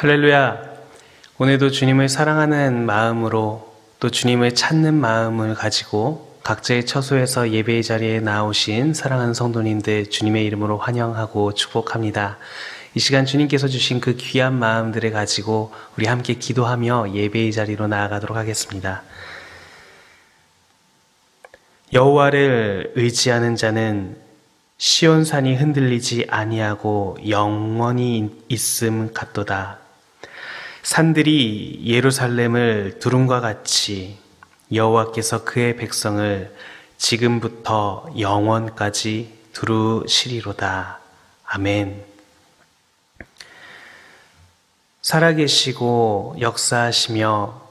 할렐루야! 오늘도 주님을 사랑하는 마음으로 또 주님을 찾는 마음을 가지고 각자의 처소에서 예배의 자리에 나오신 사랑하는 성도님들 주님의 이름으로 환영하고 축복합니다. 이 시간 주님께서 주신 그 귀한 마음들을 가지고 우리 함께 기도하며 예배의 자리로 나아가도록 하겠습니다. 여호와를 의지하는 자는 시온산이 흔들리지 아니하고 영원히 있음 같도다. 산들이 예루살렘을 두rum과 같이 여호와께서 그의 백성을 지금부터 영원까지 두루시리로다. 아멘. 살아계시고 역사하시며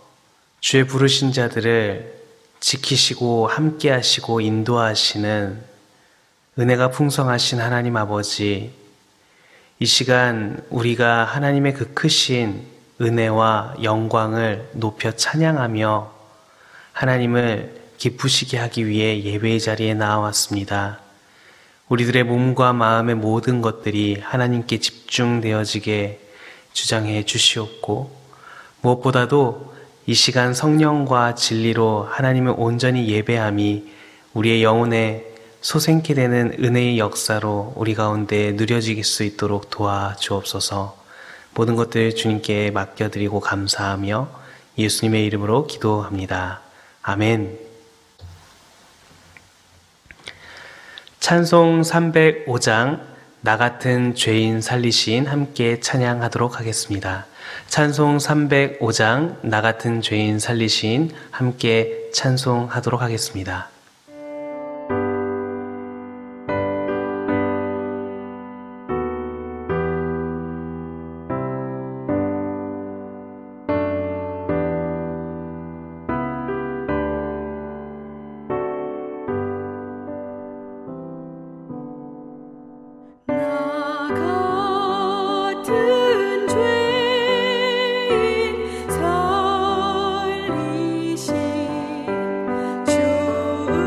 주의 부르신 자들을 지키시고 함께하시고 인도하시는 은혜가 풍성하신 하나님 아버지, 이 시간 우리가 하나님의 그 크신 은혜와 영광을 높여 찬양하며 하나님을 기쁘시게 하기 위해 예배의 자리에 나왔습니다. 우리들의 몸과 마음의 모든 것들이 하나님께 집중되어지게 주장해 주시옵고, 무엇보다도 이 시간 성령과 진리로 하나님을 온전히 예배함이 우리의 영혼에 솟생케 되는 은혜의 역사로 우리 가운데 누려질 수 있도록 도와주옵소서. 모든 것들 주님께 맡겨드리고 감사하며 예수님의 이름으로 기도합니다. 아멘. 찬송 305장 나 같은 죄인 살리신 함께 찬양하도록 하겠습니다. 찬송 305장 나 같은 죄인 살리신 함께 찬송하도록 하겠습니다. 주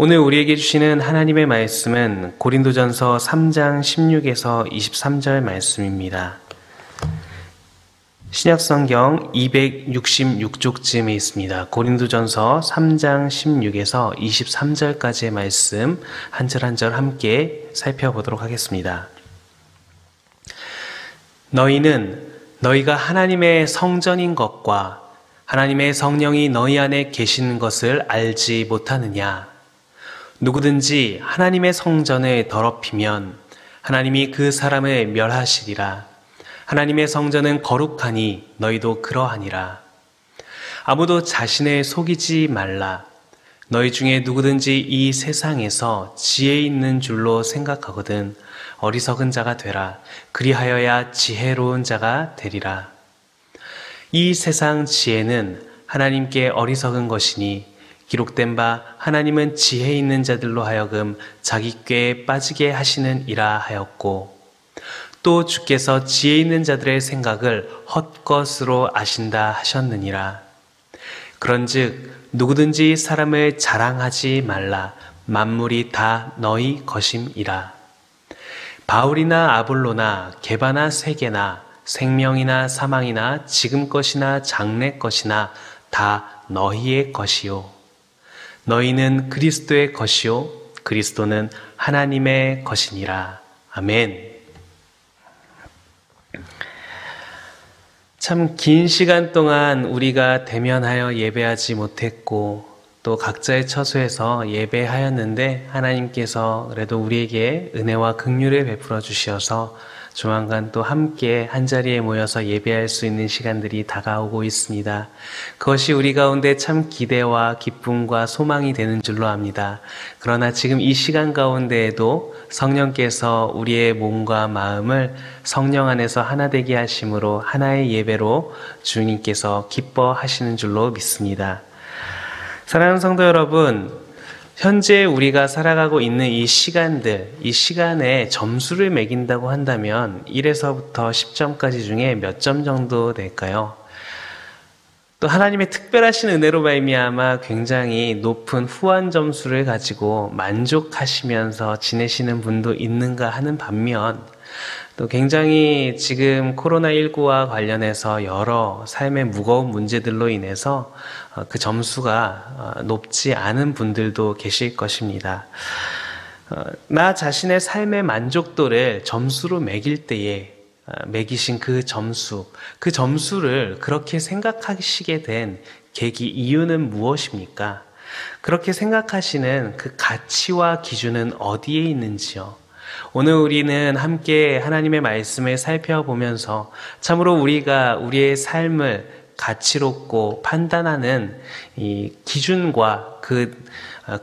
오늘 우리에게 주시는 하나님의 말씀은 고린도전서 3장 16에서 23절 말씀입니다. 신약성경 266쪽쯤에 있습니다. 고린도전서 3장 16에서 23절까지의 말씀 한 절 한 절 함께 살펴보도록 하겠습니다. 너희는 너희가 하나님의 성전인 것과 하나님의 성령이 너희 안에 계시는 것을 알지 못하느냐? 누구든지 하나님의 성전을 더럽히면 하나님이 그 사람을 멸하시리라. 하나님의 성전은 거룩하니 너희도 그러하니라. 아무도 자신을 속이지 말라. 너희 중에 누구든지 이 세상에서 지혜 있는 줄로 생각하거든 어리석은 자가 되라. 그리하여야 지혜로운 자가 되리라. 이 세상 지혜는 하나님께 어리석은 것이니 기록된 바 하나님은 지혜 있는 자들로 하여금 자기 꾀에 빠지게 하시는 이라 하였고 또 주께서 지혜 있는 자들의 생각을 헛것으로 아신다 하셨느니라. 그런즉 누구든지 사람을 자랑하지 말라. 만물이 다 너희 것임이라. 바울이나 아볼로나 게바나 세게나 생명이나 사망이나 지금 것이나 장래 것이나 다 너희의 것이요 너희는 그리스도의 것이요 그리스도는 하나님의 것이니라. 아멘. 참 긴 시간 동안 우리가 대면하여 예배하지 못했고 또 각자의 처소에서 예배하였는데 하나님께서 그래도 우리에게 은혜와 긍휼을 베풀어 주셔서 조만간 또 함께 한자리에 모여서 예배할 수 있는 시간들이 다가오고 있습니다. 그것이 우리 가운데 참 기대와 기쁨과 소망이 되는 줄로 압니다. 그러나 지금 이 시간 가운데에도 성령께서 우리의 몸과 마음을 성령 안에서 하나 되게 하심으로 하나의 예배로 주님께서 기뻐하시는 줄로 믿습니다. 사랑하는 성도 여러분, 현재 우리가 살아가고 있는 이 시간들, 이 시간에 점수를 매긴다고 한다면 1에서부터 10점까지 중에 몇 점 정도 될까요? 또 하나님의 특별하신 은혜로 말미암아 굉장히 높은 후한 점수를 가지고 만족하시면서 지내시는 분도 있는가 하는 반면 또 굉장히 지금 코로나19와 관련해서 여러 삶의 무거운 문제들로 인해서 그 점수가 높지 않은 분들도 계실 것입니다. 나 자신의 삶의 만족도를 점수로 매길 때에 매기신 그 점수를 그렇게 생각하시게 된 계기, 이유는 무엇입니까? 그렇게 생각하시는 그 가치와 기준은 어디에 있는지요? 오늘 우리는 함께 하나님의 말씀을 살펴보면서 참으로 우리가 우리의 삶을 가치롭고 판단하는 이 기준과 그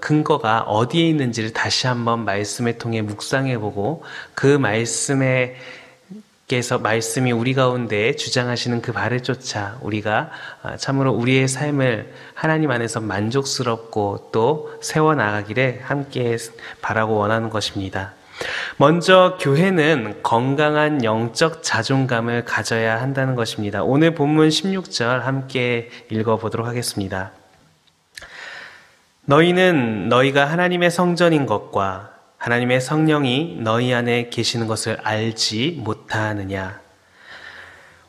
근거가 어디에 있는지를 다시 한번 말씀을 통해 묵상해보고 그 말씀이 우리 가운데 주장하시는 그 발을 쫓아 우리가 참으로 우리의 삶을 하나님 안에서 만족스럽고 또 세워나가기를 함께 바라고 원하는 것입니다. 먼저 교회는 건강한 영적 자존감을 가져야 한다는 것입니다. 오늘 본문 16절 함께 읽어보도록 하겠습니다. 너희는 너희가 하나님의 성전인 것과 하나님의 성령이 너희 안에 계시는 것을 알지 못하느냐.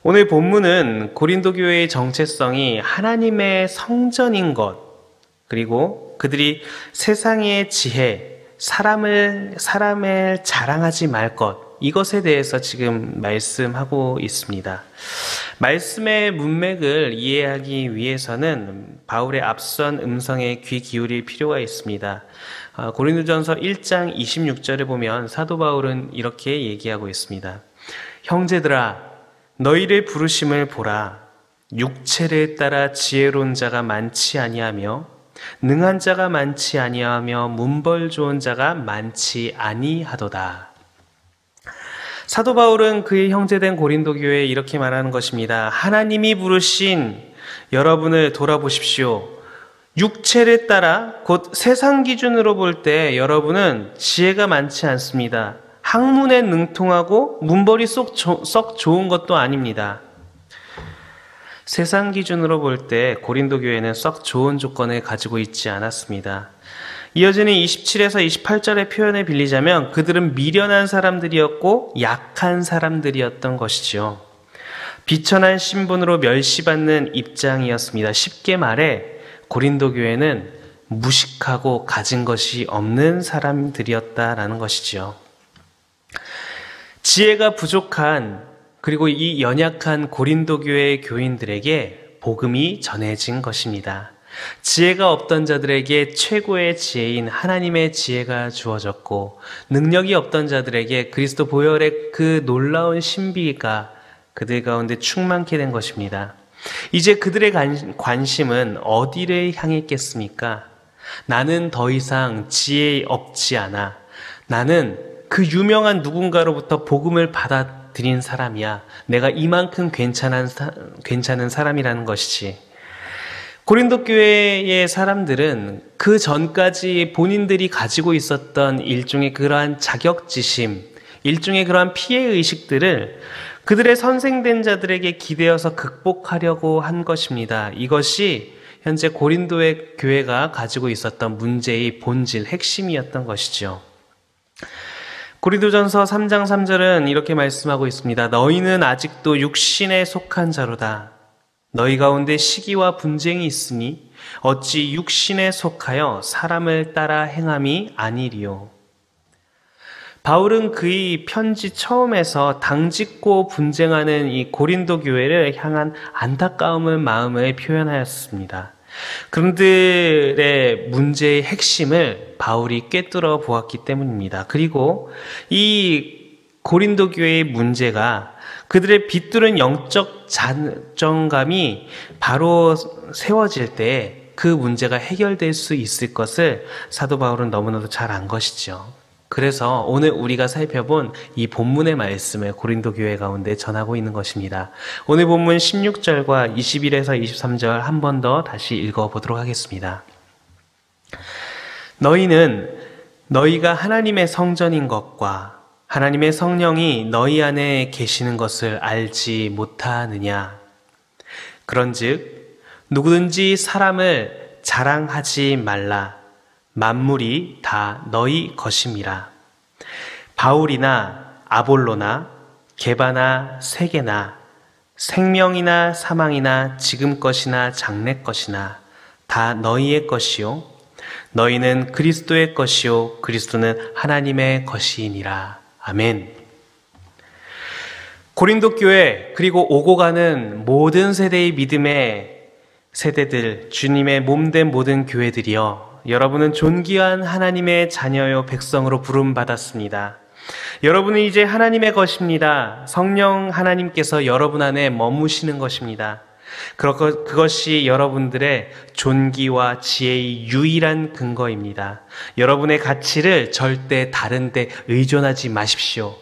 오늘 본문은 고린도 교회의 정체성이 하나님의 성전인 것, 그리고 그들이 세상의 지혜, 사람을 자랑하지 말 것, 이것에 대해서 지금 말씀하고 있습니다. 말씀의 문맥을 이해하기 위해서는 바울의 앞선 음성에 귀 기울일 필요가 있습니다. 고린도전서 1장 26절에 보면 사도 바울은 이렇게 얘기하고 있습니다. 형제들아, 너희를 부르심을 보라. 육체를 따라 지혜로운 자가 많지 아니하며 능한 자가 많지 아니하며 문벌 좋은 자가 많지 아니하도다. 사도 바울은 그의 형제된 고린도 교회에 이렇게 말하는 것입니다. 하나님이 부르신 여러분을 돌아보십시오. 육체를 따라 곧 세상 기준으로 볼 때 여러분은 지혜가 많지 않습니다. 학문에 능통하고 문벌이 썩 좋은 것도 아닙니다. 세상 기준으로 볼 때 고린도 교회는 썩 좋은 조건을 가지고 있지 않았습니다. 이어지는 27에서 28절의 표현을 빌리자면 그들은 미련한 사람들이었고 약한 사람들이었던 것이죠. 비천한 신분으로 멸시받는 입장이었습니다. 쉽게 말해 고린도 교회는 무식하고 가진 것이 없는 사람들이었다라는 것이죠. 지혜가 부족한 그리고 이 연약한 고린도 교회의 교인들에게 복음이 전해진 것입니다. 지혜가 없던 자들에게 최고의 지혜인 하나님의 지혜가 주어졌고 능력이 없던 자들에게 그리스도 보혈의 그 놀라운 신비가 그들 가운데 충만케 된 것입니다. 이제 그들의 관심은 어디를 향했겠습니까? 나는 더 이상 지혜 없지 않아. 나는 그 유명한 누군가로부터 복음을 받아들인 사람이야. 내가 이만큼 괜찮은 사람이라는 것이지. 고린도 교회의 사람들은 그 전까지 본인들이 가지고 있었던 일종의 그러한 자격지심, 일종의 그러한 피해의식들을 그들의 선생된 자들에게 기대어서 극복하려고 한 것입니다. 이것이 현재 고린도의 교회가 가지고 있었던 문제의 본질, 핵심이었던 것이죠. 고린도전서 3장 3절은 이렇게 말씀하고 있습니다. 너희는 아직도 육신에 속한 자로다. 너희 가운데 시기와 분쟁이 있으니 어찌 육신에 속하여 사람을 따라 행함이 아니리요. 바울은 그의 편지 처음에서 당짓고 분쟁하는 이 고린도 교회를 향한 안타까운 마음을 표현하였습니다. 그들의 문제의 핵심을 바울이 꿰뚫어 보았기 때문입니다. 그리고 이 고린도 교회의 문제가 그들의 비뚤은 영적 자정감이 바로 세워질 때 그 문제가 해결될 수 있을 것을 사도 바울은 너무나도 잘 안 것이죠. 그래서 오늘 우리가 살펴본 이 본문의 말씀을 고린도 교회 가운데 전하고 있는 것입니다. 오늘 본문 16절과 21에서 23절 한 번 더 다시 읽어보도록 하겠습니다. 너희는 너희가 하나님의 성전인 것과 하나님의 성령이 너희 안에 계시는 것을 알지 못하느냐. 그런즉 누구든지 사람을 자랑하지 말라. 만물이 다 너희 것임이라. 바울이나 아볼로나 게바나 세게나 생명이나 사망이나 지금 것이나 장래 것이나 다 너희의 것이요 너희는 그리스도의 것이요 그리스도는 하나님의 것이니라. 아멘. 고린도 교회 그리고 오고 가는 모든 세대의 믿음의 세대들, 주님의 몸된 모든 교회들이여, 여러분은 존귀한 하나님의 자녀요 백성으로 부름받았습니다. 여러분은 이제 하나님의 것입니다. 성령 하나님께서 여러분 안에 머무시는 것입니다. 그것이 여러분들의 존귀와 지혜의 유일한 근거입니다. 여러분의 가치를 절대 다른 데 의존하지 마십시오.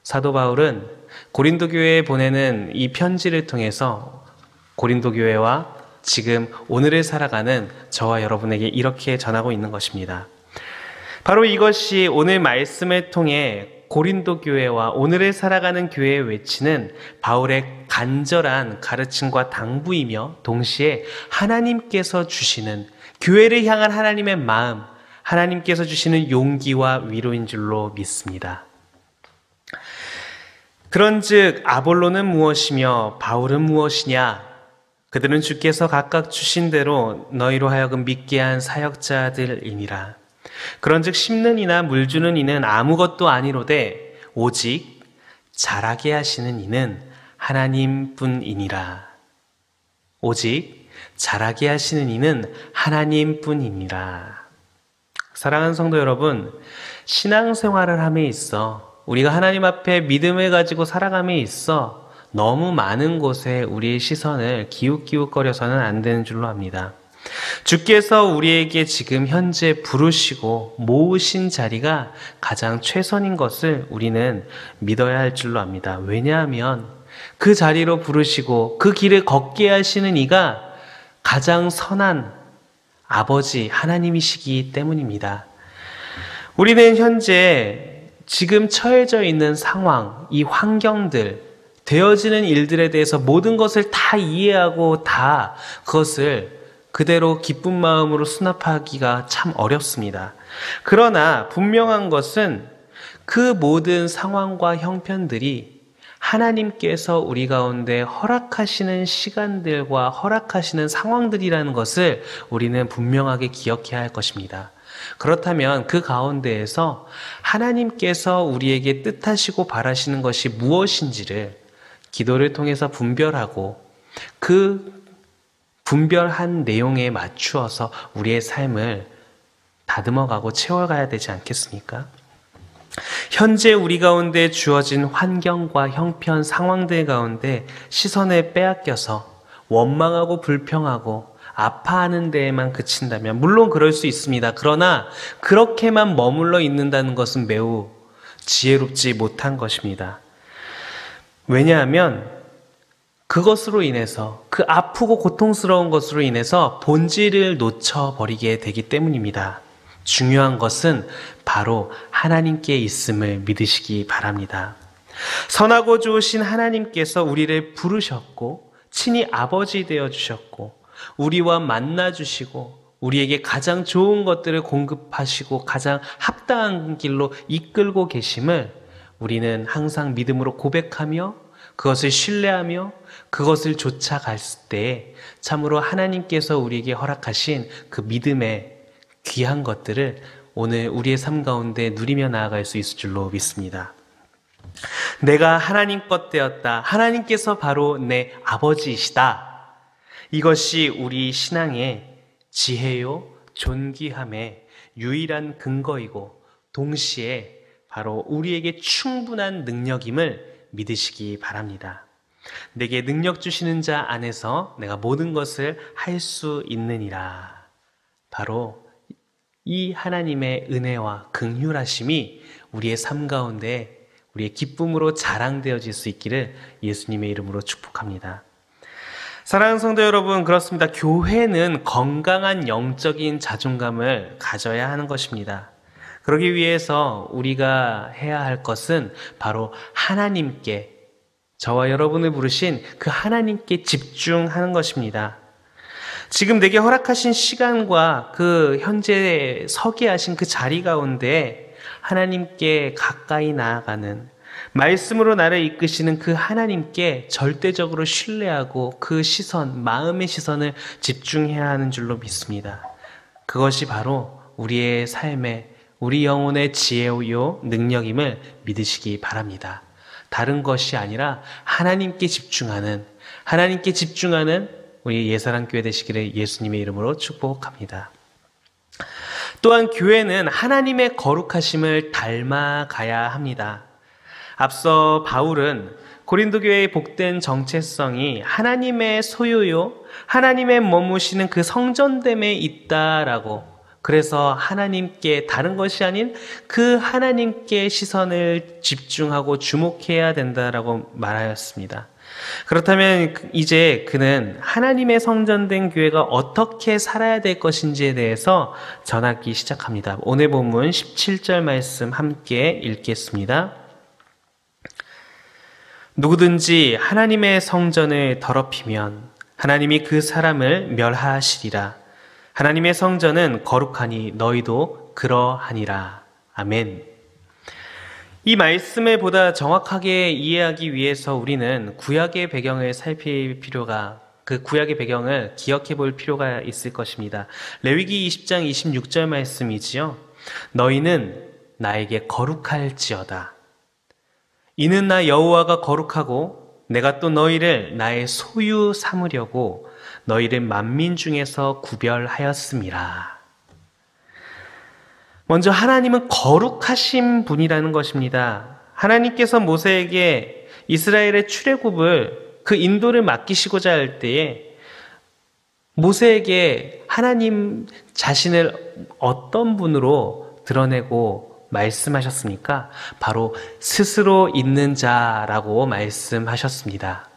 사도 바울은 고린도 교회에 보내는 이 편지를 통해서 고린도 교회와 지금 오늘을 살아가는 저와 여러분에게 이렇게 전하고 있는 것입니다. 바로 이것이 오늘 말씀을 통해 고린도 교회와 오늘을 살아가는 교회에 외치는 바울의 간절한 가르침과 당부이며 동시에 하나님께서 주시는 교회를 향한 하나님의 마음, 하나님께서 주시는 용기와 위로인 줄로 믿습니다. 그런즉 아볼로는 무엇이며 바울은 무엇이냐? 그들은 주께서 각각 주신 대로 너희로 하여금 믿게 한 사역자들이니라. 그런즉 심는 이나 물 주는 이는 아무것도 아니로되 오직 자라게 하시는 이는 하나님뿐이니라. 오직 자라게 하시는 이는 하나님뿐이니라. 사랑하는 성도 여러분, 신앙생활을 함에 있어 우리가 하나님 앞에 믿음을 가지고 살아감에 있어 너무 많은 곳에 우리의 시선을 기웃기웃거려서는 안 되는 줄로 압니다. 주께서 우리에게 지금 현재 부르시고 모으신 자리가 가장 최선인 것을 우리는 믿어야 할 줄로 압니다. 왜냐하면 그 자리로 부르시고 그 길을 걷게 하시는 이가 가장 선한 아버지 하나님이시기 때문입니다. 우리는 현재 지금 처해져 있는 상황, 이 환경들, 되어지는 일들에 대해서 모든 것을 다 이해하고 다 그것을 그대로 기쁜 마음으로 수납하기가 참 어렵습니다. 그러나 분명한 것은 그 모든 상황과 형편들이 하나님께서 우리 가운데 허락하시는 시간들과 허락하시는 상황들이라는 것을 우리는 분명하게 기억해야 할 것입니다. 그렇다면 그 가운데에서 하나님께서 우리에게 뜻하시고 바라시는 것이 무엇인지를 기도를 통해서 분별하고 그 분별한 내용에 맞추어서 우리의 삶을 다듬어가고 채워가야 되지 않겠습니까? 현재 우리 가운데 주어진 환경과 형편, 상황들 가운데 시선을 빼앗겨서 원망하고 불평하고 아파하는 데에만 그친다면 물론 그럴 수 있습니다. 그러나 그렇게만 머물러 있는다는 것은 매우 지혜롭지 못한 것입니다. 왜냐하면 그것으로 인해서 그 아프고 고통스러운 것으로 인해서 본질을 놓쳐버리게 되기 때문입니다. 중요한 것은 바로 하나님께 있음을 믿으시기 바랍니다. 선하고 좋으신 하나님께서 우리를 부르셨고 친히 아버지 되어주셨고 우리와 만나주시고 우리에게 가장 좋은 것들을 공급하시고 가장 합당한 길로 이끌고 계심을 우리는 항상 믿음으로 고백하며 그것을 신뢰하며 그것을 쫓아갈 때 참으로 하나님께서 우리에게 허락하신 그 믿음의 귀한 것들을 오늘 우리의 삶 가운데 누리며 나아갈 수 있을 줄로 믿습니다. 내가 하나님 것 되었다. 하나님께서 바로 내 아버지이시다. 이것이 우리 신앙의 지혜요, 존귀함의 유일한 근거이고 동시에 바로 우리에게 충분한 능력임을 믿으시기 바랍니다. 내게 능력 주시는 자 안에서 내가 모든 것을 할 수 있느니라. 바로 이 하나님의 은혜와 긍휼하심이 우리의 삶 가운데 우리의 기쁨으로 자랑되어질 수 있기를 예수님의 이름으로 축복합니다. 사랑하는 성도 여러분, 그렇습니다. 교회는 건강한 영적인 자존감을 가져야 하는 것입니다. 그러기 위해서 우리가 해야 할 것은 바로 하나님께, 저와 여러분을 부르신 그 하나님께 집중하는 것입니다. 지금 내게 허락하신 시간과 그 현재 서게 하신 그 자리 가운데 하나님께 가까이 나아가는, 말씀으로 나를 이끄시는 그 하나님께 절대적으로 신뢰하고 그 시선, 마음의 시선을 집중해야 하는 줄로 믿습니다. 그것이 바로 우리의 삶의, 우리 영혼의 지혜요 능력임을 믿으시기 바랍니다. 다른 것이 아니라 하나님께 집중하는 우리 예사랑교회 되시기를 예수님의 이름으로 축복합니다. 또한 교회는 하나님의 거룩하심을 닮아가야 합니다. 앞서 바울은 고린도 교회의 복된 정체성이 하나님의 소유요, 하나님의 머무시는 그 성전됨에 있다라고, 그래서 하나님께, 다른 것이 아닌 그 하나님께 시선을 집중하고 주목해야 된다라고 말하였습니다. 그렇다면 이제 그는 하나님의 성전된 교회가 어떻게 살아야 될 것인지에 대해서 전하기 시작합니다. 오늘 본문 17절 말씀 함께 읽겠습니다. 누구든지 하나님의 성전을 더럽히면 하나님이 그 사람을 멸하시리라. 하나님의 성전은 거룩하니 너희도 그러하니라. 아멘. 이 말씀을 보다 정확하게 이해하기 위해서 우리는 구약의 배경을 살필 필요가, 그 구약의 배경을 기억해 볼 필요가 있을 것입니다. 레위기 20장 26절 말씀이지요. 너희는 나에게 거룩할지어다. 이는 나 여호와가 거룩하고 내가 또 너희를 나의 소유 삼으려고 너희를 만민 중에서 구별하였음이라. 먼저 하나님은 거룩하신 분이라는 것입니다. 하나님께서 모세에게 이스라엘의 출애굽을, 그 인도를 맡기시고자 할 때에 모세에게 하나님 자신을 어떤 분으로 드러내고 말씀하셨습니까? 바로 스스로 있는 자라고 말씀하셨습니다.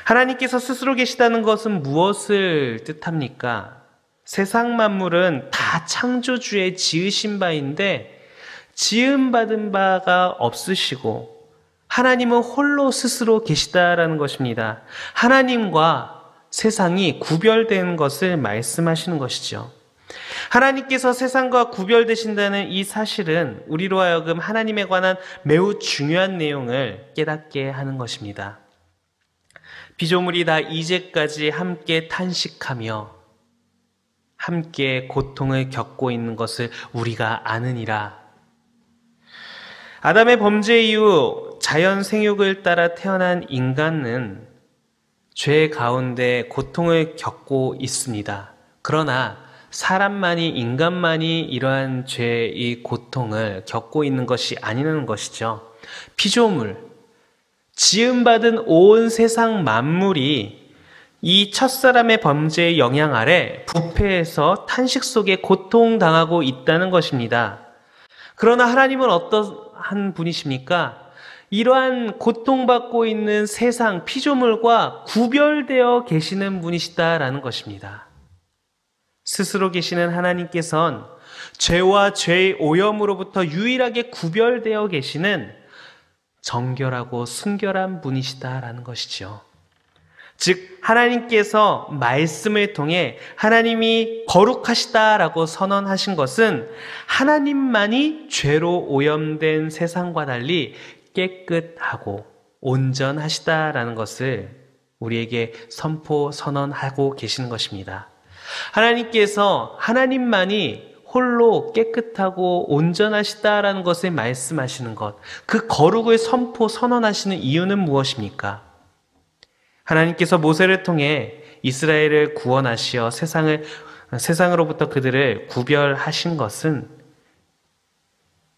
하나님께서 스스로 계시다는 것은 무엇을 뜻합니까? 세상 만물은 다 창조주의 지으신 바인데 지음받은 바가 없으시고 하나님은 홀로 스스로 계시다라는 것입니다. 하나님과 세상이 구별된 것을 말씀하시는 것이죠. 하나님께서 세상과 구별되신다는 이 사실은 우리로 하여금 하나님에 관한 매우 중요한 내용을 깨닫게 하는 것입니다. 피조물이 다 이제까지 함께 탄식하며 함께 고통을 겪고 있는 것을 우리가 아느니라. 아담의 범죄 이후 자연 생육을 따라 태어난 인간은 죄 가운데 고통을 겪고 있습니다. 그러나 사람만이, 인간만이 이러한 죄의 고통을 겪고 있는 것이 아니라는 것이죠. 피조물, 지음받은 온 세상 만물이 이 첫사람의 범죄의 영향 아래 부패해서 탄식 속에 고통당하고 있다는 것입니다. 그러나 하나님은 어떠한 분이십니까? 이러한 고통받고 있는 세상 피조물과 구별되어 계시는 분이시다라는 것입니다. 스스로 계시는 하나님께서는 죄와 죄의 오염으로부터 유일하게 구별되어 계시는 정결하고 순결한 분이시다라는 것이죠. 즉 하나님께서 말씀을 통해 하나님이 거룩하시다라고 선언하신 것은 하나님만이 죄로 오염된 세상과 달리 깨끗하고 온전하시다라는 것을 우리에게 선언하고 계시는 것입니다. 하나님께서 하나님만이 홀로 깨끗하고 온전하시다라는 것을 말씀하시는 것, 그 거룩을 선언하시는 이유는 무엇입니까? 하나님께서 모세를 통해 이스라엘을 구원하시어 세상으로부터 그들을 구별하신 것은,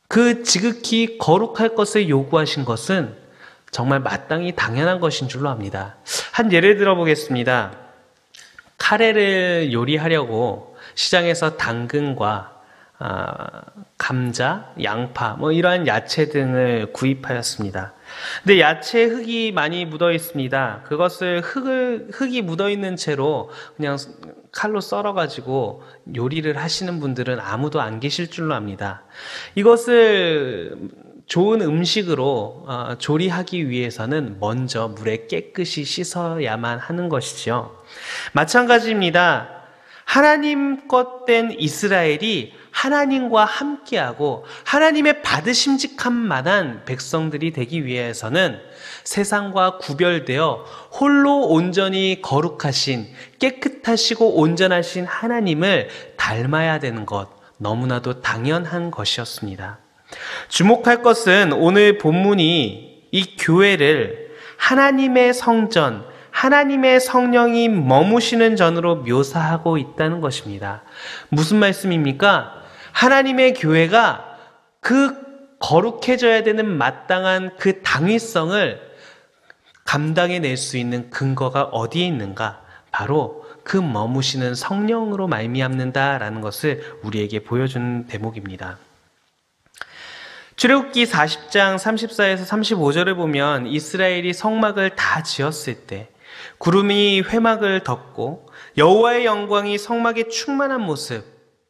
그 지극히 거룩할 것을 요구하신 것은 정말 마땅히 당연한 것인 줄로 압니다. 한 예를 들어보겠습니다. 카레를 요리하려고 시장에서 당근과 감자, 양파, 이러한 야채 등을 구입하였습니다. 근데 야채에 흙이 많이 묻어 있습니다. 그것을 흙이 묻어 있는 채로 그냥 칼로 썰어가지고 요리를 하시는 분들은 아무도 안 계실 줄로 압니다. 이것을 좋은 음식으로 조리하기 위해서는 먼저 물에 깨끗이 씻어야만 하는 것이죠. 마찬가지입니다. 하나님 것 된 이스라엘이 하나님과 함께하고 하나님의 받으심직한 만한 백성들이 되기 위해서는 세상과 구별되어 홀로 온전히 거룩하신, 깨끗하시고 온전하신 하나님을 닮아야 되는 것, 너무나도 당연한 것이었습니다. 주목할 것은 오늘 본문이 이 교회를 하나님의 성전, 하나님의 성령이 머무시는 전으로 묘사하고 있다는 것입니다. 무슨 말씀입니까? 하나님의 교회가 그 거룩해져야 되는 마땅한 그 당위성을 감당해낼 수 있는 근거가 어디에 있는가? 바로 그 머무시는 성령으로 말미암는다라는 것을 우리에게 보여주는 대목입니다. 출애굽기 40장 34에서 35절을 보면 이스라엘이 성막을 다 지었을 때 구름이 회막을 덮고 여호와의 영광이 성막에 충만한 모습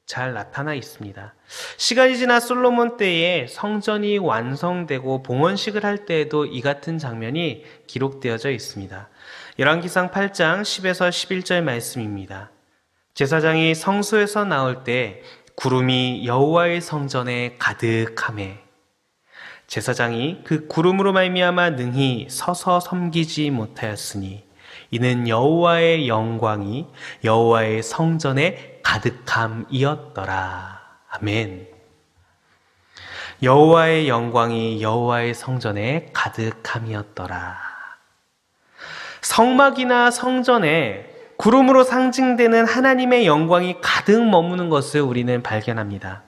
잘 나타나 있습니다. 시간이 지나 솔로몬 때에 성전이 완성되고 봉헌식을 할 때에도 이 같은 장면이 기록되어져 있습니다. 열왕기상 8장 10에서 11절 말씀입니다. 제사장이 성소에서 나올 때 구름이 여호와의 성전에 가득하매 제사장이 그 구름으로 말미암아 능히 서서 섬기지 못하였으니 이는 여호와의 영광이 여호와의 성전에 가득함이었더라. 아멘. 여호와의 영광이 여호와의 성전에 가득함이었더라. 성막이나 성전에 구름으로 상징되는 하나님의 영광이 가득 머무는 것을 우리는 발견합니다.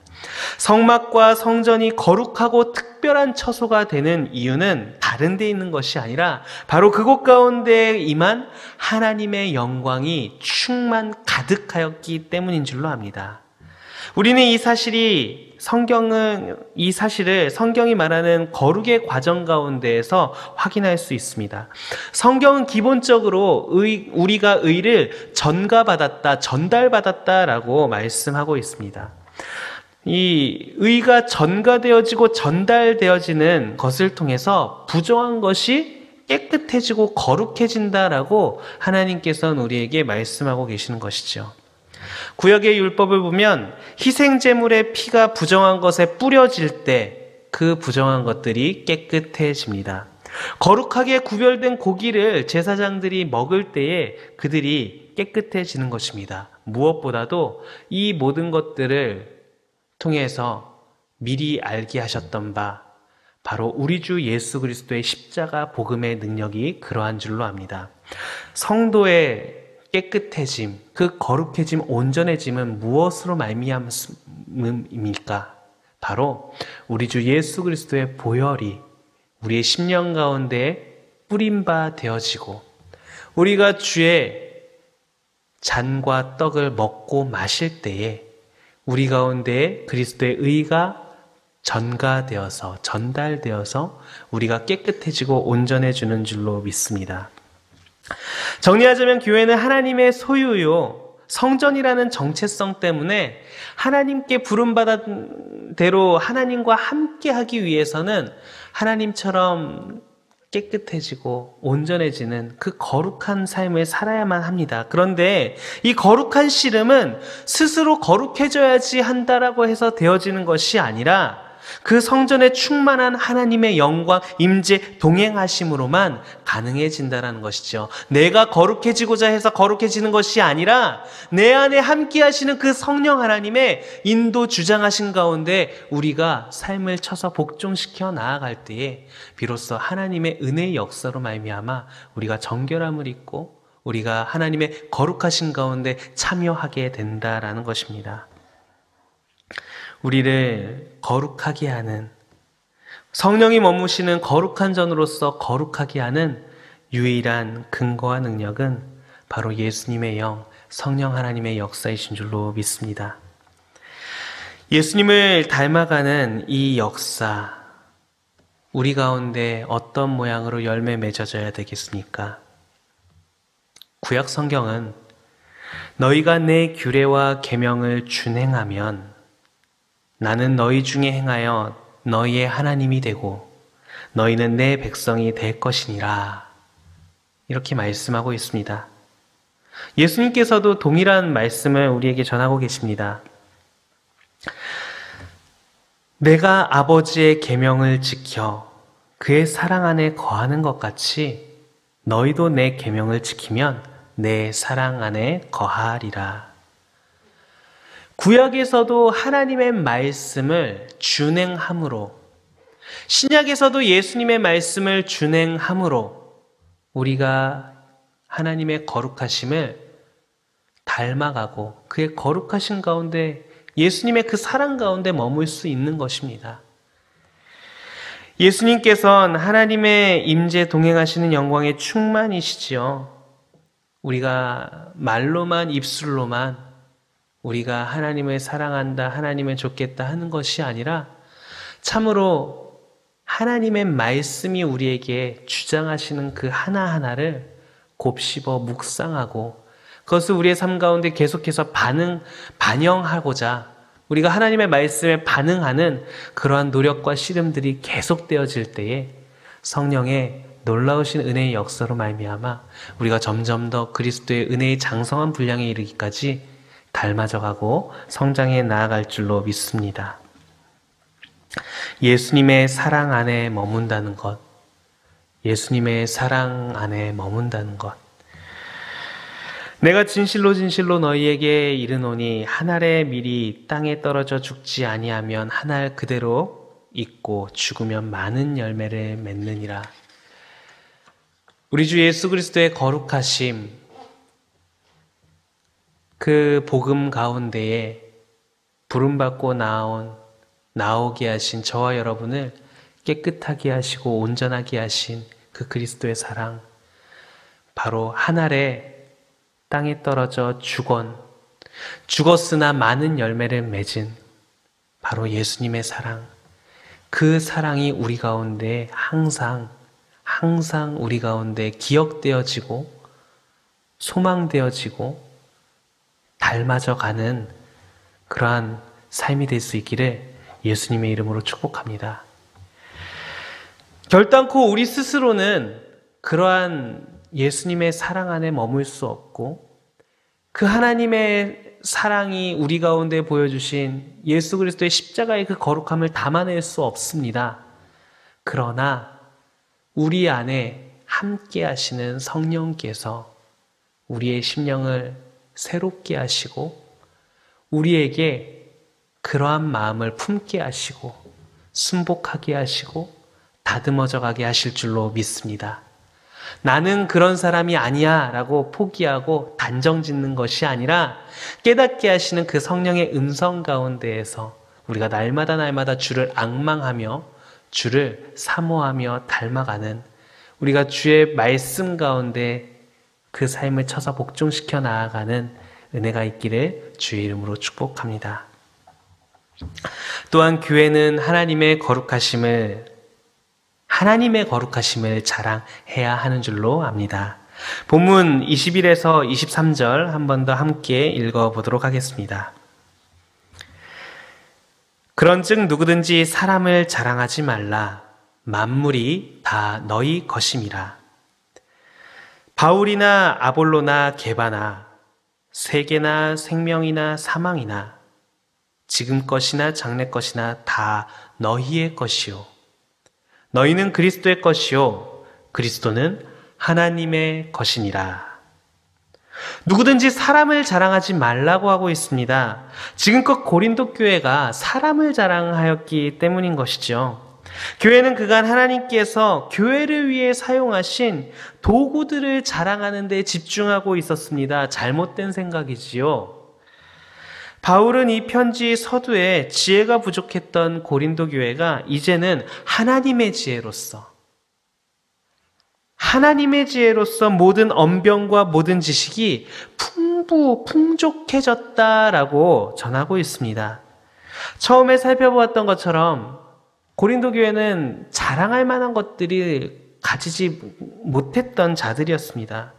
성막과 성전이 거룩하고 특별한 처소가 되는 이유는 다른 데 있는 것이 아니라 바로 그곳 가운데 임한 하나님의 영광이 가득하였기 때문인 줄로 압니다. 우리는 이 사실을 성경이 말하는 거룩의 과정 가운데에서 확인할 수 있습니다. 성경은 기본적으로 우리가 의를 전달받았다라고 말씀하고 있습니다. 이 의가 전가되어지고 전달되어지는 것을 통해서 부정한 것이 깨끗해지고 거룩해진다라고 하나님께서는 우리에게 말씀하고 계시는 것이죠. 구약의 율법을 보면 희생제물의 피가 부정한 것에 뿌려질 때 그 부정한 것들이 깨끗해집니다. 거룩하게 구별된 고기를 제사장들이 먹을 때에 그들이 깨끗해지는 것입니다. 무엇보다도 이 모든 것들을 통해서 미리 알게 하셨던 바 바로 우리 주 예수 그리스도의 십자가 복음의 능력이 그러한 줄로 압니다. 성도의 깨끗해짐, 그 거룩해짐, 온전해짐은 무엇으로 말미암습니까? 바로 우리 주 예수 그리스도의 보혈이 우리의 심령 가운데 뿌린 바 되어지고 우리가 주의 잔과 떡을 먹고 마실 때에 우리 가운데 그리스도의 의가 전가되어서 전달되어서 우리가 깨끗해지고 온전해지는 줄로 믿습니다. 정리하자면 교회는 하나님의 소유요, 성전이라는 정체성 때문에 하나님께 부름받은 대로 하나님과 함께하기 위해서는 하나님처럼 깨끗해지고 온전해지는 그 거룩한 삶을 살아야만 합니다. 그런데 이 거룩한 씨름은 스스로 거룩해져야지 한다라고 해서 되어지는 것이 아니라 그 성전에 충만한 하나님의 영광, 임재, 동행하심으로만 가능해진다는 것이죠. 내가 거룩해지고자 해서 거룩해지는 것이 아니라 내 안에 함께 하시는 그 성령 하나님의 인도 주장하신 가운데 우리가 삶을 쳐서 복종시켜 나아갈 때에 비로소 하나님의 은혜의 역사로 말미암아 우리가 정결함을 입고 우리가 하나님의 거룩하신 가운데 참여하게 된다라는 것입니다. 우리를 거룩하게 하는, 성령이 머무시는 거룩한 전으로서 거룩하게 하는 유일한 근거와 능력은 바로 예수님의 영, 성령 하나님의 역사이신 줄로 믿습니다. 예수님을 닮아가는 이 역사, 우리 가운데 어떤 모양으로 열매 맺어져야 되겠습니까? 구약 성경은 너희가 내 규례와 계명을 준행하면 나는 너희 중에 행하여 너희의 하나님이 되고 너희는 내 백성이 될 것이니라. 이렇게 말씀하고 있습니다. 예수님께서도 동일한 말씀을 우리에게 전하고 계십니다. 내가 아버지의 계명을 지켜 그의 사랑 안에 거하는 것 같이 너희도 내 계명을 지키면 내 사랑 안에 거하리라. 구약에서도 하나님의 말씀을 준행함으로, 신약에서도 예수님의 말씀을 준행함으로 우리가 하나님의 거룩하심을 닮아가고 그의 거룩하신 가운데 예수님의 그 사랑 가운데 머물 수 있는 것입니다. 예수님께서는 하나님의 임재 동행하시는 영광에 충만이시지요. 우리가 말로만, 입술로만 우리가 하나님을 사랑한다, 하나님을 좇겠다 하는 것이 아니라 참으로 하나님의 말씀이 우리에게 주장하시는 그 하나하나를 곱씹어 묵상하고 그것을 우리의 삶 가운데 계속해서 반영하고자 우리가 하나님의 말씀에 반응하는 그러한 노력과 씨름들이 계속되어질 때에 성령의 놀라우신 은혜의 역사로 말미암아 우리가 점점 더 그리스도의 은혜의 장성한 분량에 이르기까지 닮아져가고 성장해 나아갈 줄로 믿습니다. 예수님의 사랑 안에 머문다는 것, 예수님의 사랑 안에 머문다는 것. 내가 진실로 진실로 너희에게 이르노니 한 알의 밀이 땅에 떨어져 죽지 아니하면 한 알 그대로 있고 죽으면 많은 열매를 맺느니라. 우리 주 예수 그리스도의 거룩하심, 그 복음 가운데에 부름받고 나오게 하신 저와 여러분을 깨끗하게 하시고 온전하게 하신 그 그리스도의 사랑, 바로 한 알에 땅에 떨어져 죽었으나 많은 열매를 맺은 바로 예수님의 사랑, 그 사랑이 우리 가운데 항상 우리 가운데 기억되어지고 소망되어지고 닮아져 가는 그러한 삶이 될 수 있기를 예수님의 이름으로 축복합니다. 결단코 우리 스스로는 그러한 예수님의 사랑 안에 머물 수 없고 그 하나님의 사랑이 우리 가운데 보여주신 예수 그리스도의 십자가의 그 거룩함을 담아낼 수 없습니다. 그러나 우리 안에 함께 하시는 성령께서 우리의 심령을 새롭게 하시고 우리에게 그러한 마음을 품게 하시고 순복하게 하시고 다듬어져 가게 하실 줄로 믿습니다. 나는 그런 사람이 아니야 라고 포기하고 단정 짓는 것이 아니라 깨닫게 하시는 그 성령의 음성 가운데에서 우리가 날마다 주를 앙망하며 주를 사모하며 닮아가는, 우리가 주의 말씀 가운데 그 삶을 쳐서 복종시켜 나아가는 은혜가 있기를 주의 이름으로 축복합니다. 또한 교회는 하나님의 거룩하심을 자랑해야 하는 줄로 압니다. 본문 21에서 23절 한 번 더 함께 읽어보도록 하겠습니다. 그런즉 누구든지 사람을 자랑하지 말라. 만물이 다 너희 것임이라. 바울이나 아볼로나 게바나 세계나 생명이나 사망이나 지금 것이나 장래 것이나 다 너희의 것이요 너희는 그리스도의 것이요 그리스도는 하나님의 것이니라. 누구든지 사람을 자랑하지 말라고 하고 있습니다. 지금껏 고린도 교회가 사람을 자랑하였기 때문인 것이죠. 교회는 그간 하나님께서 교회를 위해 사용하신 도구들을 자랑하는 데 집중하고 있었습니다. 잘못된 생각이지요. 바울은 이 편지 서두에 지혜가 부족했던 고린도 교회가 이제는 하나님의 지혜로서 모든 언변과 모든 지식이 풍족해졌다라고 전하고 있습니다. 처음에 살펴보았던 것처럼 고린도 교회는 자랑할 만한 것들이 가지지 못했던 자들이었습니다.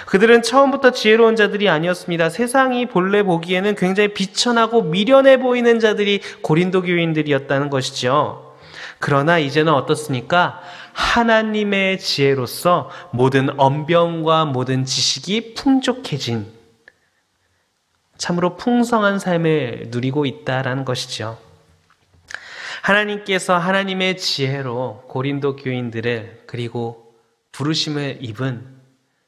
그들은 처음부터 지혜로운 자들이 아니었습니다. 세상이 본래 보기에는 굉장히 비천하고 미련해 보이는 자들이 고린도 교인들이었다는 것이죠. 그러나 이제는 어떻습니까? 하나님의 지혜로서 모든 언변과 모든 지식이 풍족해진, 참으로 풍성한 삶을 누리고 있다라는 것이죠. 하나님께서 하나님의 지혜로 고린도 교인들을, 그리고 부르심을 입은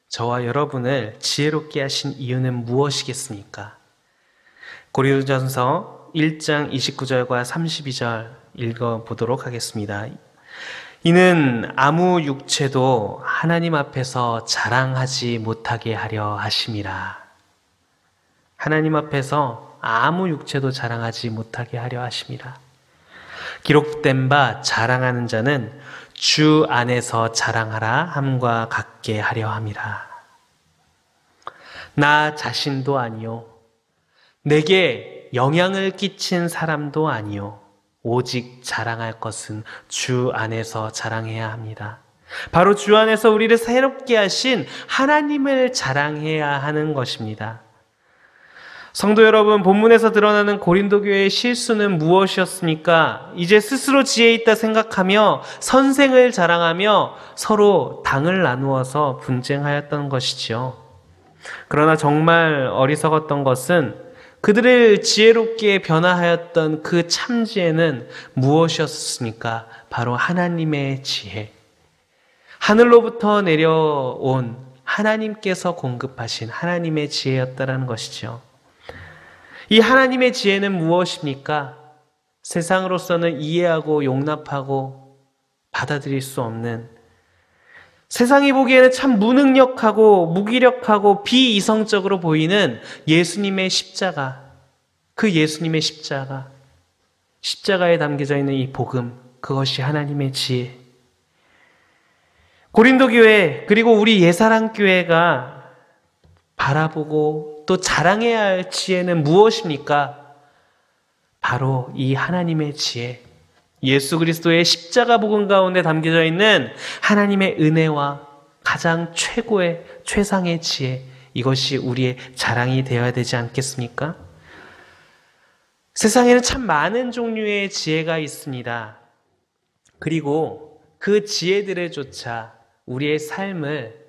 저와 여러분을 지혜롭게 하신 이유는 무엇이겠습니까? 고린도전서 1장 29절과 32절 읽어보도록 하겠습니다. 이는 아무 육체도 하나님 앞에서 자랑하지 못하게 하려 하심이라. 하나님 앞에서 아무 육체도 자랑하지 못하게 하려 하심이라. 기록된 바 자랑하는 자는 주 안에서 자랑하라 함과 같게 하려 함이라. 나 자신도 아니요 내게 영향을 끼친 사람도 아니요 오직 자랑할 것은 주 안에서 자랑해야 합니다. 바로 주 안에서 우리를 새롭게 하신 하나님을 자랑해야 하는 것입니다. 성도 여러분, 본문에서 드러나는 고린도 교회의 실수는 무엇이었습니까? 이제 스스로 지혜 있다 생각하며 선생을 자랑하며 서로 당을 나누어서 분쟁하였던 것이지요. 그러나 정말 어리석었던 것은 그들을 지혜롭게 변화하였던 그 참지혜는 무엇이었습니까? 바로 하나님의 지혜. 하늘로부터 내려온 하나님께서 공급하신 하나님의 지혜였다라는 것이죠. 이 하나님의 지혜는 무엇입니까? 세상으로서는 이해하고 용납하고 받아들일 수 없는, 세상이 보기에는 참 무능력하고 무기력하고 비이성적으로 보이는 예수님의 십자가, 그 예수님의 십자가에 담겨져 있는 이 복음, 그것이 하나님의 지혜. 고린도 교회, 그리고 우리 예사랑 교회가 바라보고 또 자랑해야 할 지혜는 무엇입니까? 바로 이 하나님의 지혜, 예수 그리스도의 십자가 복음 가운데 담겨져 있는 하나님의 은혜와 가장 최고의 최상의 지혜, 이것이 우리의 자랑이 되어야 되지 않겠습니까? 세상에는 참 많은 종류의 지혜가 있습니다. 그리고 그 지혜들을 쫓아 우리의 삶을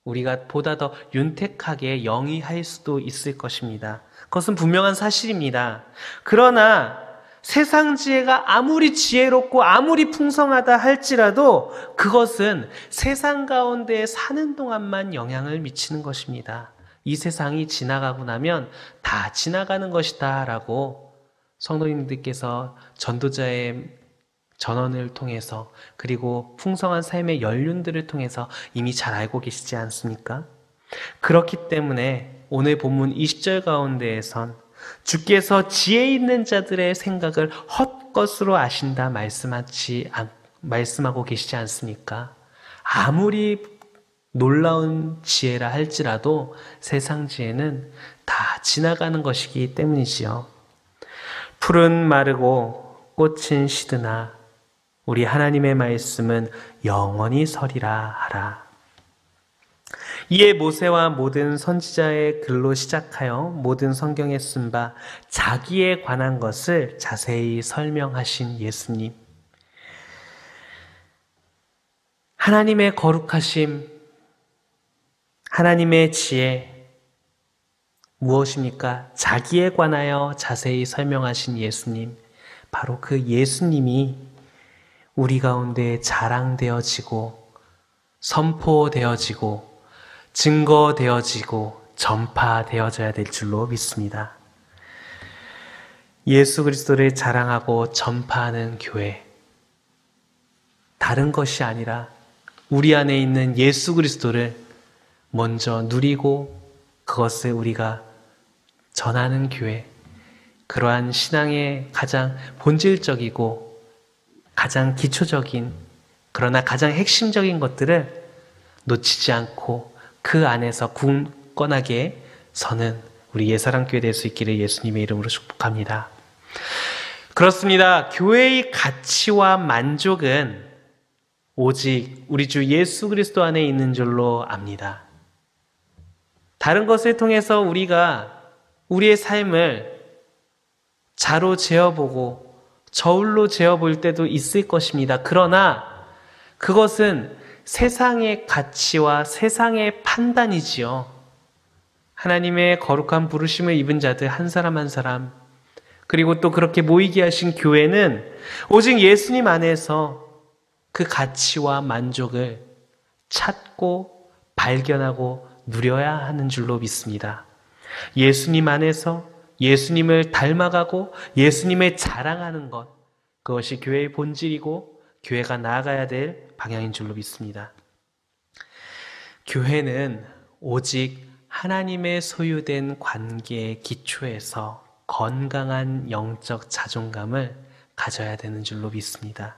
우리가 보다 더 윤택하게 영위할 수도 있을 것입니다. 그것은 분명한 사실입니다. 그러나 세상 지혜가 아무리 지혜롭고 아무리 풍성하다 할지라도 그것은 세상 가운데 사는 동안만 영향을 미치는 것입니다. 이 세상이 지나가고 나면 다 지나가는 것이다 라고 성도님들께서 전도자의 전언을 통해서 그리고 풍성한 삶의 연륜들을 통해서 이미 잘 알고 계시지 않습니까? 그렇기 때문에 오늘 본문 20절 가운데에선 주께서 지혜 있는 자들의 생각을 헛것으로 아신다 말씀하고 계시지 않습니까? 아무리 놀라운 지혜라 할지라도 세상 지혜는 다 지나가는 것이기 때문이지요. 풀은 마르고 꽃은 시드나 우리 하나님의 말씀은 영원히 서리라 하라. 이에 모세와 모든 선지자의 글로 시작하여 모든 성경에 쓴 바 자기에 관한 것을 자세히 설명하신 예수님. 하나님의 거룩하심, 하나님의 지혜 무엇입니까? 자기에 관하여 자세히 설명하신 예수님. 바로 그 예수님이 우리 가운데 자랑되어지고 선포되어지고 증거되어지고 전파되어져야 될 줄로 믿습니다. 예수 그리스도를 자랑하고 전파하는 교회, 다른 것이 아니라 우리 안에 있는 예수 그리스도를 먼저 누리고 그것을 우리가 전하는 교회, 그러한 신앙의 가장 본질적이고 가장 기초적인 그러나 가장 핵심적인 것들을 놓치지 않고 그 안에서 굳건하게 서는 우리 예사랑교회 될 수 있기를 예수님의 이름으로 축복합니다. 그렇습니다. 교회의 가치와 만족은 오직 우리 주 예수 그리스도 안에 있는 줄로 압니다. 다른 것을 통해서 우리가 우리의 삶을 자로 재어보고 저울로 재어볼 때도 있을 것입니다. 그러나 그것은 세상의 가치와 세상의 판단이지요. 하나님의 거룩한 부르심을 입은 자들 한 사람 한 사람, 그리고 또 그렇게 모이게 하신 교회는 오직 예수님 안에서 그 가치와 만족을 찾고 발견하고 누려야 하는 줄로 믿습니다. 예수님 안에서 예수님을 닮아가고 예수님을 자랑하는 것, 그것이 교회의 본질이고 교회가 나아가야 될 방향인 줄로 믿습니다. 교회는 오직 하나님의 소유된 관계의 기초에서 건강한 영적 자존감을 가져야 되는 줄로 믿습니다.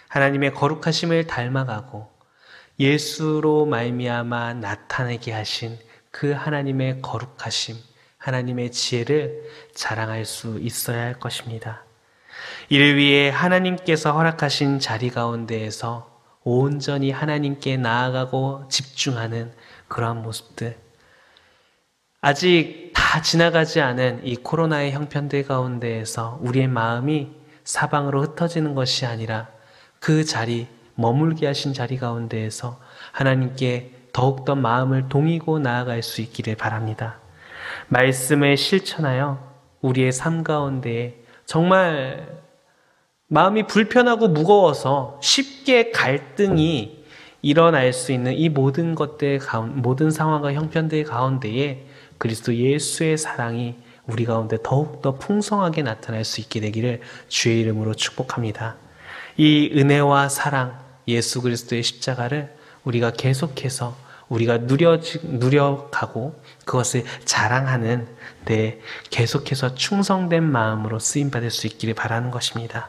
하나님의 거룩하심을 닮아가고 예수로 말미암아 나타내게 하신 그 하나님의 거룩하심, 하나님의 지혜를 자랑할 수 있어야 할 것입니다. 이를 위해 하나님께서 허락하신 자리 가운데에서 온전히 하나님께 나아가고 집중하는 그러한 모습들, 아직 다 지나가지 않은 이 코로나의 형편들 가운데에서 우리의 마음이 사방으로 흩어지는 것이 아니라 그 자리, 머물게 하신 자리 가운데에서 하나님께 더욱더 마음을 동이고 나아갈 수 있기를 바랍니다. 말씀을 실천하여 우리의 삶 가운데에 정말 마음이 불편하고 무거워서 쉽게 갈등이 일어날 수 있는 이 모든 것들 모든 상황과 형편들 가운데에 그리스도 예수의 사랑이 우리 가운데 더욱더 풍성하게 나타날 수 있게 되기를 주의 이름으로 축복합니다. 이 은혜와 사랑, 예수 그리스도의 십자가를 우리가 계속해서 우리가 누려가고 그것을 자랑하는 데 계속해서 충성된 마음으로 쓰임받을 수 있기를 바라는 것입니다.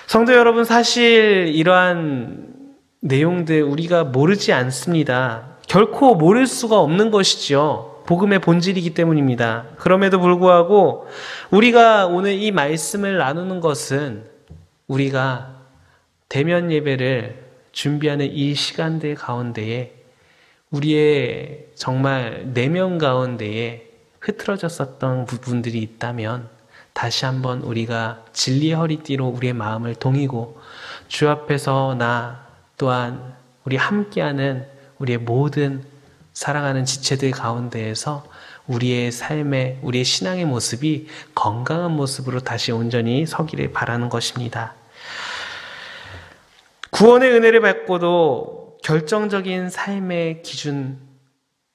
성도 여러분, 사실 이러한 내용들 우리가 모르지 않습니다. 결코 모를 수가 없는 것이죠. 복음의 본질이기 때문입니다. 그럼에도 불구하고 우리가 오늘 이 말씀을 나누는 것은 우리가 대면 예배를 준비하는 이 시간들 가운데에 우리의 정말 내면 가운데에 흐트러졌었던 부분들이 있다면 다시 한번 우리가 진리의 허리띠로 우리의 마음을 동이고 주 앞에서 나 또한 우리 함께하는 우리의 모든 사랑하는 지체들 가운데에서 우리의 삶의, 우리의 신앙의 모습이 건강한 모습으로 다시 온전히 서기를 바라는 것입니다. 구원의 은혜를 받고도 결정적인 삶의 기준,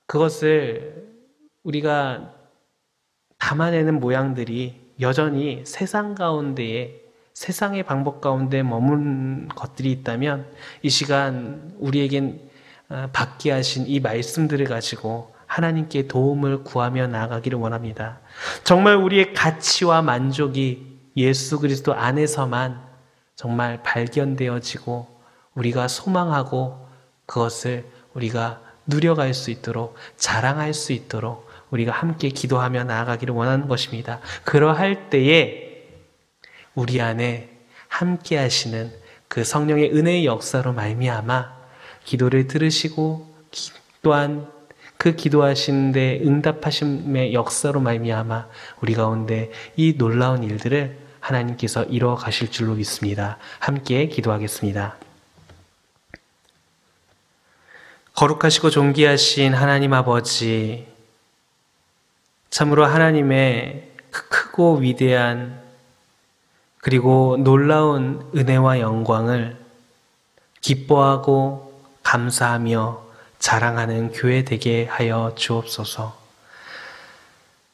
그것을 우리가 담아내는 모양들이 여전히 세상 가운데에, 세상의 방법 가운데 머문 것들이 있다면 이 시간 우리에겐 받게 하신 이 말씀들을 가지고 하나님께 도움을 구하며 나아가기를 원합니다. 정말 우리의 가치와 만족이 예수 그리스도 안에서만 정말 발견되어지고 우리가 소망하고 그것을 우리가 누려갈 수 있도록, 자랑할 수 있도록 우리가 함께 기도하며 나아가기를 원하는 것입니다. 그러할 때에 우리 안에 함께 하시는 그 성령의 은혜의 역사로 말미암아 기도를 들으시고 또한 그 기도하시는데 응답하심의 역사로 말미암아 우리 가운데 이 놀라운 일들을 하나님께서 이루어 가실 줄로 믿습니다. 함께 기도하겠습니다. 거룩하시고 존귀하신 하나님 아버지, 참으로 하나님의 크고 위대한 그리고 놀라운 은혜와 영광을 기뻐하고 감사하며 자랑하는 교회 되게 하여 주옵소서.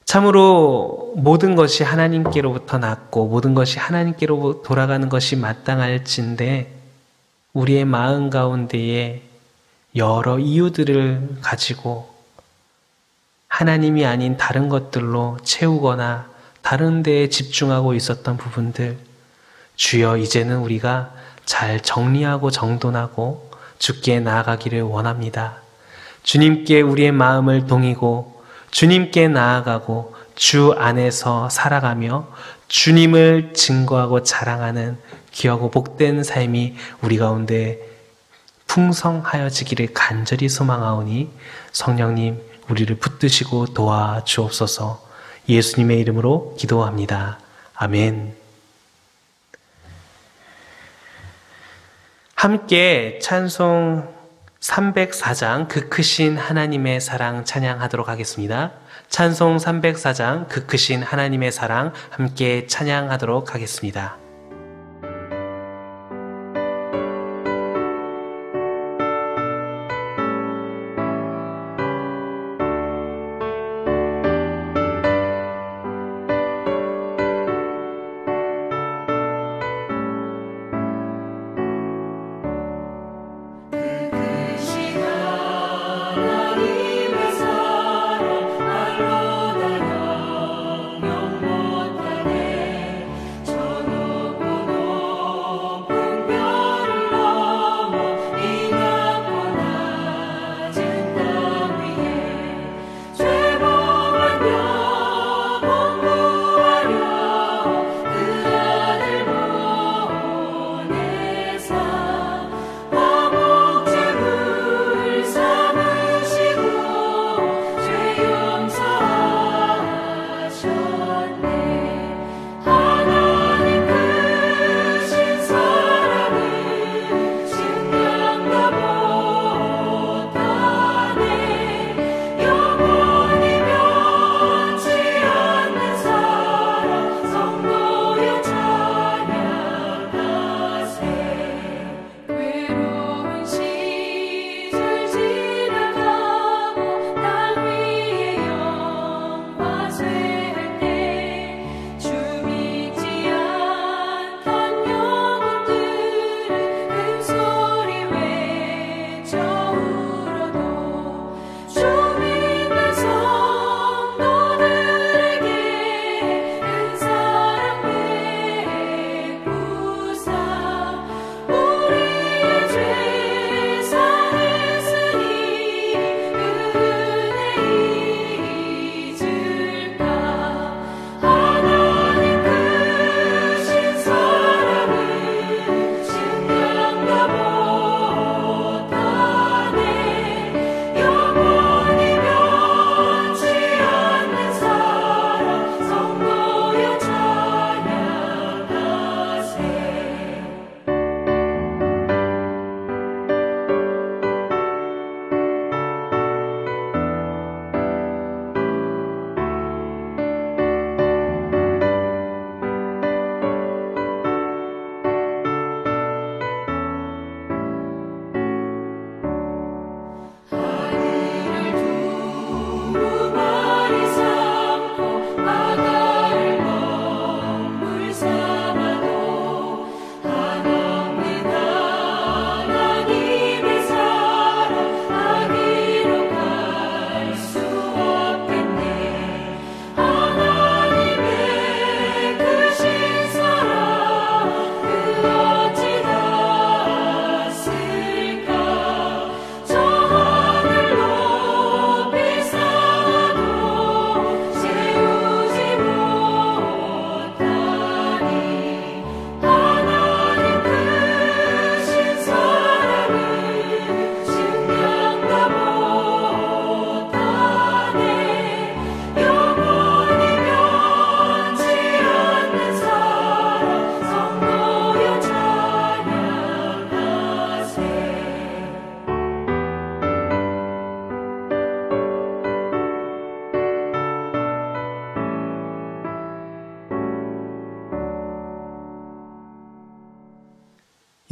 참으로 모든 것이 하나님께로부터 났고 모든 것이 하나님께로 돌아가는 것이 마땅할진데 우리의 마음 가운데에 여러 이유들을 가지고 하나님이 아닌 다른 것들로 채우거나 다른 데에 집중하고 있었던 부분들, 주여 이제는 우리가 잘 정리하고 정돈하고 주께 나아가기를 원합니다. 주님께 우리의 마음을 동이고 주님께 나아가고 주 안에서 살아가며 주님을 증거하고 자랑하는 귀하고 복된 삶이 우리 가운데 풍성하여지기를 간절히 소망하오니 성령님 우리를 붙드시고 도와주옵소서. 예수님의 이름으로 기도합니다. 아멘. 함께 찬송 304장 그 크신 하나님의 사랑 찬양하도록 하겠습니다. 찬송 304장 그 크신 하나님의 사랑 함께 찬양하도록 하겠습니다. 저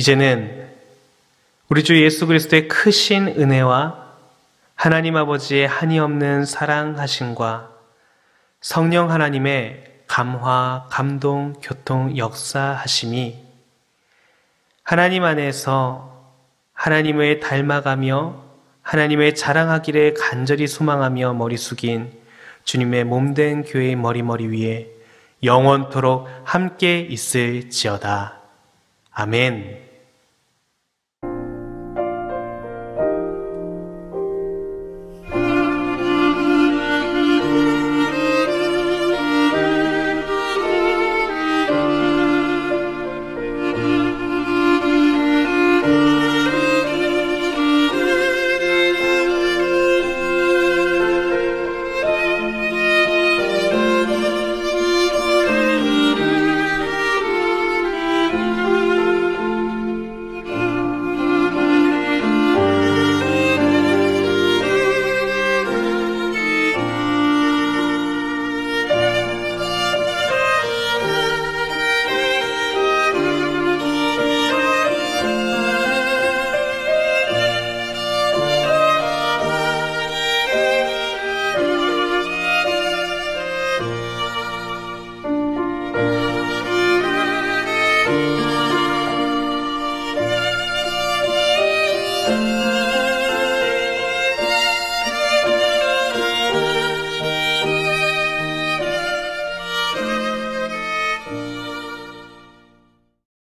이제는 우리 주 예수 그리스도의 크신 은혜와 하나님 아버지의 한이 없는 사랑하심과 성령 하나님의 감화, 감동, 교통, 역사하심이 하나님 안에서 하나님을 닮아가며 하나님을 자랑하기를 간절히 소망하며 머리 숙인 주님의 몸된 교회의 머리 위에 영원토록 함께 있을지어다. 아멘.